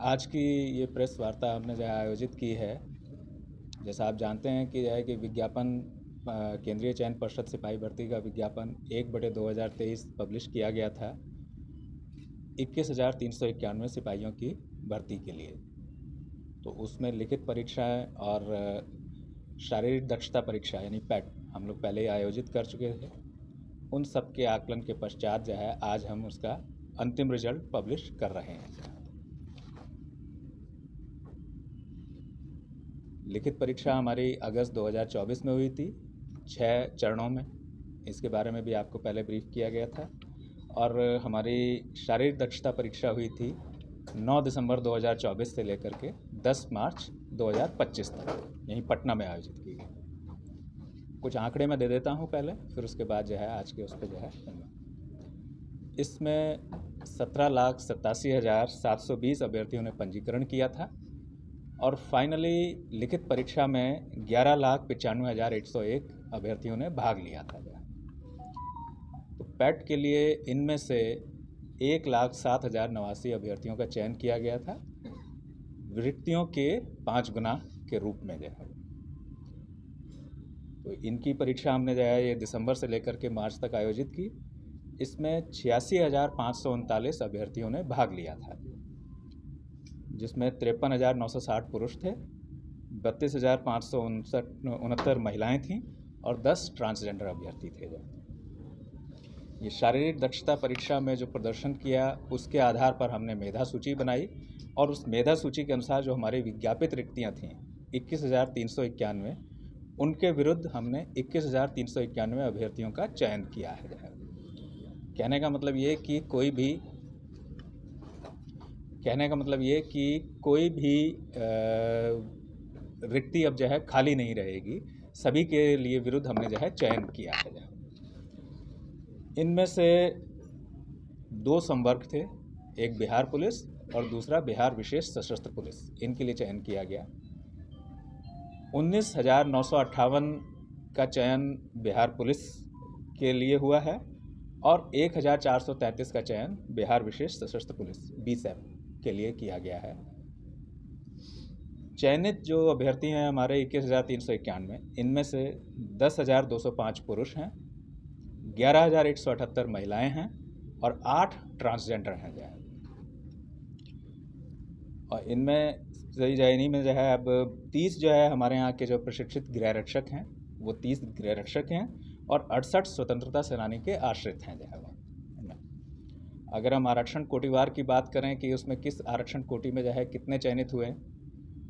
आज की ये प्रेस वार्ता हमने जो है आयोजित की है। जैसा आप जानते हैं कि जो है कि विज्ञापन केंद्रीय चयन पर्षद सिपाही भर्ती का विज्ञापन 1/2023 पब्लिश किया गया था 21,391 सिपाहियों की भर्ती के लिए। तो उसमें लिखित परीक्षाएं और शारीरिक दक्षता परीक्षा यानी पैट हम लोग पहले ही आयोजित कर चुके थे। उन सब के आकलन के पश्चात जो है आज हम उसका अंतिम रिजल्ट पब्लिश कर रहे हैं। लिखित परीक्षा हमारी अगस्त 2024 में हुई थी 6 चरणों में। इसके बारे में भी आपको पहले ब्रीफ किया गया था। और हमारी शारीरिक दक्षता परीक्षा हुई थी 9 दिसंबर 2024 से लेकर के 10 मार्च 2025 तक यहीं पटना में आयोजित की गई। कुछ आंकड़े मैं दे देता हूं पहले, फिर उसके बाद जो है आज के उस पर जो है इसमें 17,87,720 अभ्यर्थियों ने पंजीकरण किया था और फाइनली लिखित परीक्षा में 11,95,101 अभ्यर्थियों ने भाग लिया था। तो पैट के लिए इनमें से 1,07,089 अभ्यर्थियों का चयन किया गया था रिक्तियों के 5 गुना के रूप में जो है। तो इनकी परीक्षा हमने जो है ये दिसंबर से लेकर के मार्च तक आयोजित की। इसमें 86,539 अभ्यर्थियों ने भाग लिया था, जिसमें 53,960 पुरुष थे, 32,569 महिलाएं थीं और 10 ट्रांसजेंडर अभ्यर्थी थे। ये शारीरिक दक्षता परीक्षा में जो प्रदर्शन किया उसके आधार पर हमने मेधा सूची बनाई और उस मेधा सूची के अनुसार जो हमारी विज्ञापित रिक्तियां थीं 21,391, उनके विरुद्ध हमने 21,391 अभ्यर्थियों का चयन किया है। कहने का मतलब ये कि कोई भी रिक्ति अब जो है खाली नहीं रहेगी, सभी के लिए विरुद्ध हमने जो है चयन किया है। इनमें से 2 संवर्ग थे, एक बिहार पुलिस और दूसरा बिहार विशेष सशस्त्र पुलिस, इनके लिए चयन किया गया। 19,958 का चयन बिहार पुलिस के लिए हुआ है और 1,433 का चयन बिहार विशेष सशस्त्र पुलिस BSEP के लिए किया गया है। चयनित जो अभ्यर्थी हैं हमारे 21,391, इनमें से 10,205 पुरुष हैं, 11,178 महिलाएं हैं और 8 ट्रांसजेंडर हैं। और इनमें इन्हीं में जो है अब 30 जो है हमारे यहाँ के जो प्रशिक्षित गृह रक्षक हैं, वो 30 गृह रक्षक हैं और 68 स्वतंत्रता सेनानी के आश्रित हैं। जो है अगर हम आरक्षण कोटिवार की बात करें कि उसमें किस आरक्षण कोटि में जो है कितने चयनित हुए,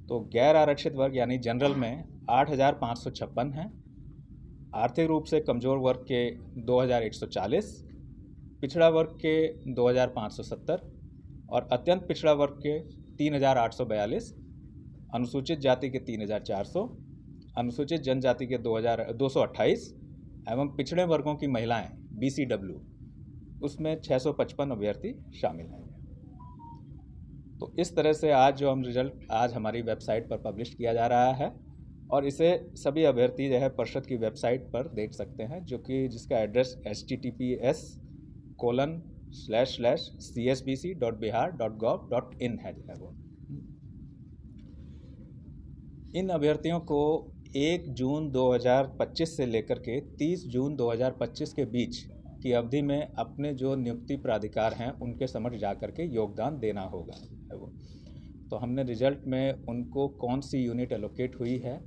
तो गैर आरक्षित वर्ग यानी जनरल में 8,556 हैं, आर्थिक रूप से कमज़ोर वर्ग के 2,140, पिछड़ा वर्ग के 2,570 और अत्यंत पिछड़ा वर्ग के 3,842, अनुसूचित जाति के 3,400, अनुसूचित जनजाति के 2,228 एवं पिछड़े वर्गों की महिलाएं BCW उसमें 655 अभ्यर्थी शामिल हैं। तो इस तरह से आज जो हम रिजल्ट आज हमारी वेबसाइट पर पब्लिश किया जा रहा है और इसे सभी अभ्यर्थी जो है परिषद की वेबसाइट पर देख सकते हैं, जो कि जिसका एड्रेस https://csbc.bihar.gov.in है। इन अभ्यर्थियों को 1 जून 2025 से लेकर के 30 जून 2025 के बीच की अवधि में अपने जो नियुक्ति प्राधिकार हैं उनके समक्ष जाकर के योगदान देना होगा। तो हमने रिजल्ट में उनको कौन सी यूनिट एलोकेट हुई है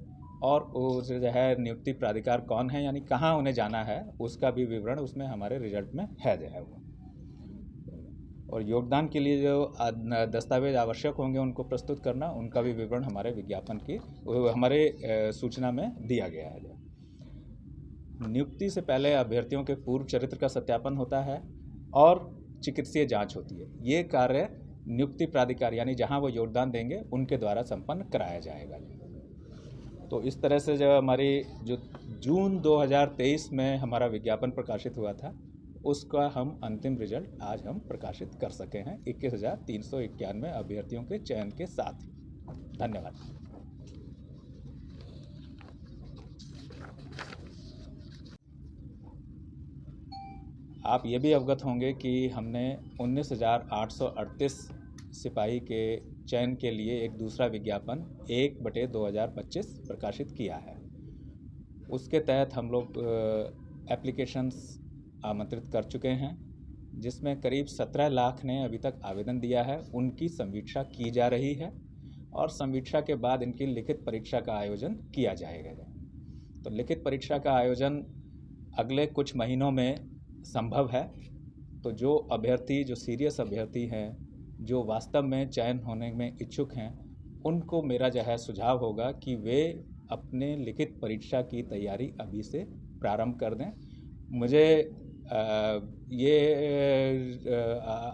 और वो जो है नियुक्ति प्राधिकार कौन है यानी कहाँ उन्हें जाना है, उसका भी विवरण उसमें हमारे रिजल्ट में है जो है वो। और योगदान के लिए जो दस्तावेज आवश्यक होंगे उनको प्रस्तुत करना, उनका भी विवरण हमारे विज्ञापन की हमारे सूचना में दिया गया है। नियुक्ति से पहले अभ्यर्थियों के पूर्व चरित्र का सत्यापन होता है और चिकित्सीय जांच होती है। ये कार्य नियुक्ति प्राधिकार यानी जहां वो योगदान देंगे उनके द्वारा संपन्न कराया जाएगा। तो इस तरह से जो हमारी जो जून 2023 में हमारा विज्ञापन प्रकाशित हुआ था उसका हम अंतिम रिजल्ट आज हम प्रकाशित कर सके हैं 21,391 अभ्यर्थियों के चयन के साथ। धन्यवाद। आप ये भी अवगत होंगे कि हमने 19,838 सिपाही के चयन के लिए एक दूसरा विज्ञापन 1/2025 प्रकाशित किया है। उसके तहत हम लोग एप्लीकेशंस आमंत्रित कर चुके हैं, जिसमें करीब 17 लाख ने अभी तक आवेदन दिया है। उनकी समीक्षा की जा रही है और समीक्षा के बाद इनकी लिखित परीक्षा का आयोजन किया जाएगा। तो लिखित परीक्षा का आयोजन अगले कुछ महीनों में संभव है। तो जो अभ्यर्थी, जो सीरियस अभ्यर्थी हैं, जो वास्तव में चयन होने में इच्छुक हैं, उनको मेरा जो है सुझाव होगा कि वे अपने लिखित परीक्षा की तैयारी अभी से प्रारंभ कर दें। मुझे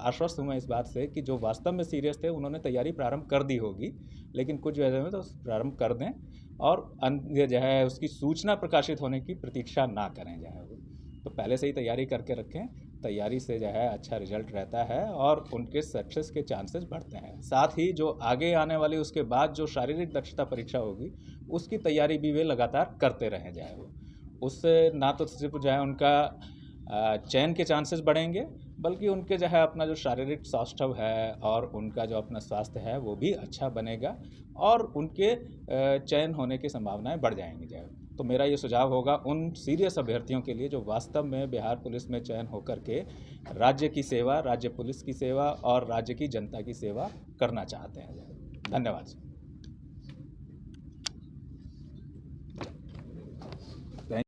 आश्वस्त हूँ मैं इस बात से कि जो वास्तव में सीरियस थे उन्होंने तैयारी प्रारंभ कर दी होगी, लेकिन कुछ वजह में तो प्रारंभ कर दें और जो है उसकी सूचना प्रकाशित होने की प्रतीक्षा ना करें। जो है वो तो पहले से ही तैयारी करके रखें। तैयारी से जो है अच्छा रिजल्ट रहता है और उनके सक्सेस के चांसेस बढ़ते हैं। साथ ही जो आगे आने वाली उसके बाद जो शारीरिक दक्षता परीक्षा होगी, उसकी तैयारी भी वे लगातार करते रहें। जो है वो उससे ना तो सिर्फ जो है उनका चयन के चांसेस बढ़ेंगे, बल्कि उनके जो है अपना जो शारीरिक सौष्ठव है और उनका जो अपना स्वास्थ्य है वो भी अच्छा बनेगा और उनके चयन होने की संभावनाएं बढ़ जाएंगी। जो है तो मेरा ये सुझाव होगा उन सीरियस अभ्यर्थियों के लिए जो वास्तव में बिहार पुलिस में चयन होकर के राज्य की सेवा, राज्य पुलिस की सेवा और राज्य की जनता की सेवा करना चाहते हैं। धन्यवाद।